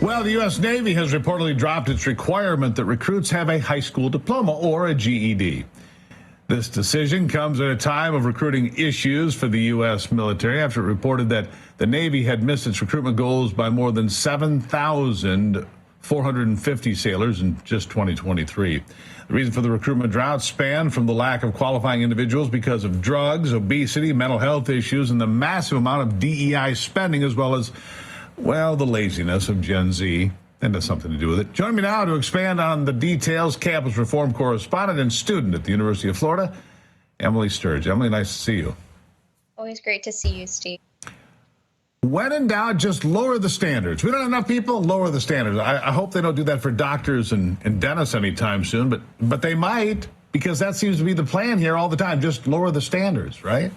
Well, the U.S. Navy has reportedly dropped its requirement that recruits have a high school diploma or a GED. This decision comes at a time of recruiting issues for the U.S. military after it reported that the Navy had missed its recruitment goals by more than 7,450 sailors in just 2023. The reason for the recruitment drought spanned from the lack of qualifying individuals because of drugs, obesity, mental health issues, and the massive amount of DEI spending, as well as, well, the laziness of Gen Z. And has something to do with it. Join me now to expand on the details, campus reform correspondent and student at the University of Florida, Emily Sturge. Emily, nice to see you. Always great to see you, Steve. When in doubt, just lower the standards. We don't have enough people, lower the standards. I hope they don't do that for doctors and dentists anytime soon, but they might, because that seems to be the plan here all the time. Just lower the standards, right?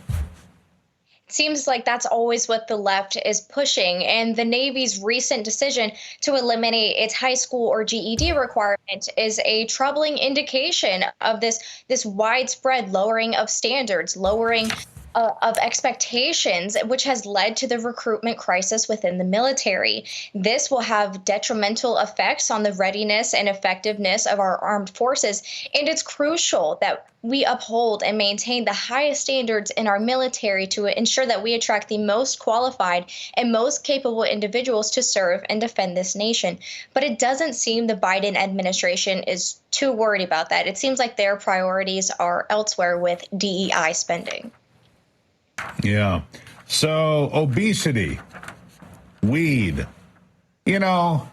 Seems like that's always what the left is pushing. And the Navy's recent decision to eliminate its high school or GED requirement is a troubling indication of this widespread lowering of standards, lowering of expectations, which has led to the recruitment crisis within the military. This will have detrimental effects on the readiness and effectiveness of our armed forces, and it's crucial that we uphold and maintain the highest standards in our military to ensure that we attract the most qualified and most capable individuals to serve and defend this nation. But it doesn't seem the Biden administration is too worried about that. It seems like their priorities are elsewhere with DEI spending. Yeah. So obesity, weed, no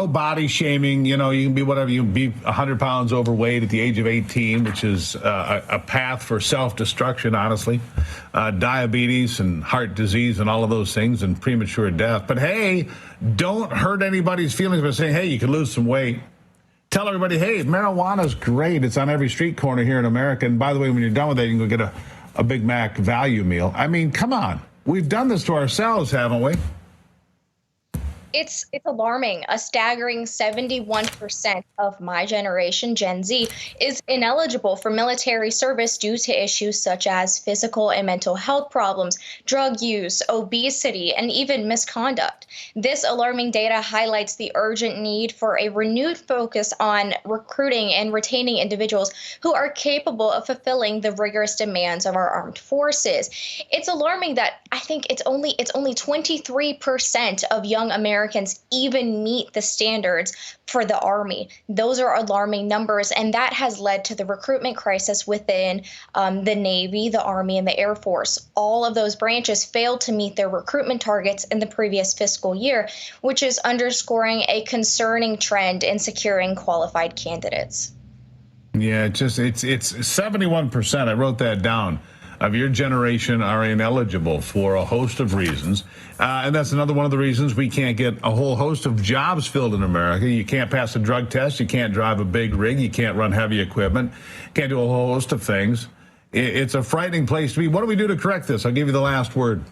body shaming. You can be whatever. You can be 100 pounds overweight at the age of 18, which is a path for self-destruction, honestly. Diabetes and heart disease and all of those things and premature death. But hey, don't hurt anybody's feelings by saying, hey, you can lose some weight. Tell everybody, hey, marijuana's great. It's on every street corner here in America. And by the way, when you're done with that, you can go get a Big Mac value meal. I mean, come on. We've done this to ourselves, haven't we? It's alarming. A staggering 71% of my generation, Gen Z, is ineligible for military service due to issues such as physical and mental health problems, drug use, obesity, and even misconduct. This alarming data highlights the urgent need for a renewed focus on recruiting and retaining individuals who are capable of fulfilling the rigorous demands of our armed forces. It's alarming that I think it's only 23% of young Americans even meet the standards for the Army. Those are alarming numbers, and that has led to the recruitment crisis within the Navy, the Army, and the Air Force. All of those branches failed to meet their recruitment targets in the previous fiscal year, which is underscoring a concerning trend in securing qualified candidates. Yeah, it's 71%. I wrote that down. Of your generation are ineligible for a host of reasons. And that's another one of the reasons we can't get a whole host of jobs filled in America. You can't pass a drug test. You can't drive a big rig. You can't run heavy equipment. Can't do a whole host of things. It's a frightening place to be. What do we do to correct this? I'll give you the last word.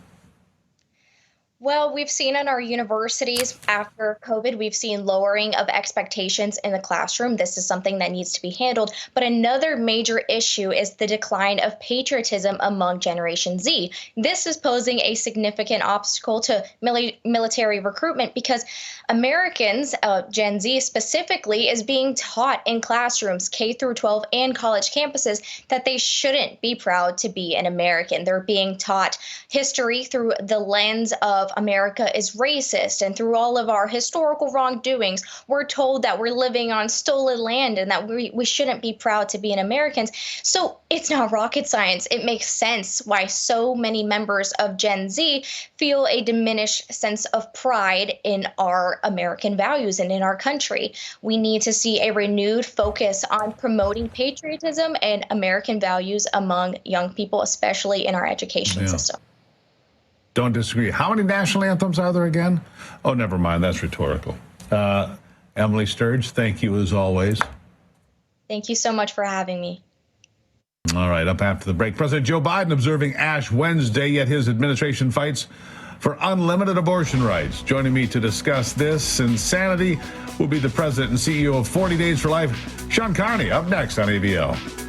Well, we've seen in our universities after COVID, we've seen lowering of expectations in the classroom. This is something that needs to be handled. But another major issue is the decline of patriotism among Generation Z. This is posing a significant obstacle to military recruitment because Americans, Gen Z specifically, is being taught in classrooms, K through 12 and college campuses, that they shouldn't be proud to be an American. They're being taught history through the lens of America is racist, and through all of our historical wrongdoings, we're told that we're living on stolen land and that we shouldn't be proud to be an Americans. So it's not rocket science. It makes sense why so many members of Gen Z feel a diminished sense of pride in our American values and in our country. We need to see a renewed focus on promoting patriotism and American values among young people, especially in our education system. Don't disagree. How many national anthems are there again? Oh, never mind. That's rhetorical. Emily Sturge, thank you as always. Thank you so much for having me. All right, up after the break. President Joe Biden observing Ash Wednesday, yet his administration fights for unlimited abortion rights. Joining me to discuss this insanity will be the president and CEO of 40 Days for Life, Sean Carney, up next on ABL.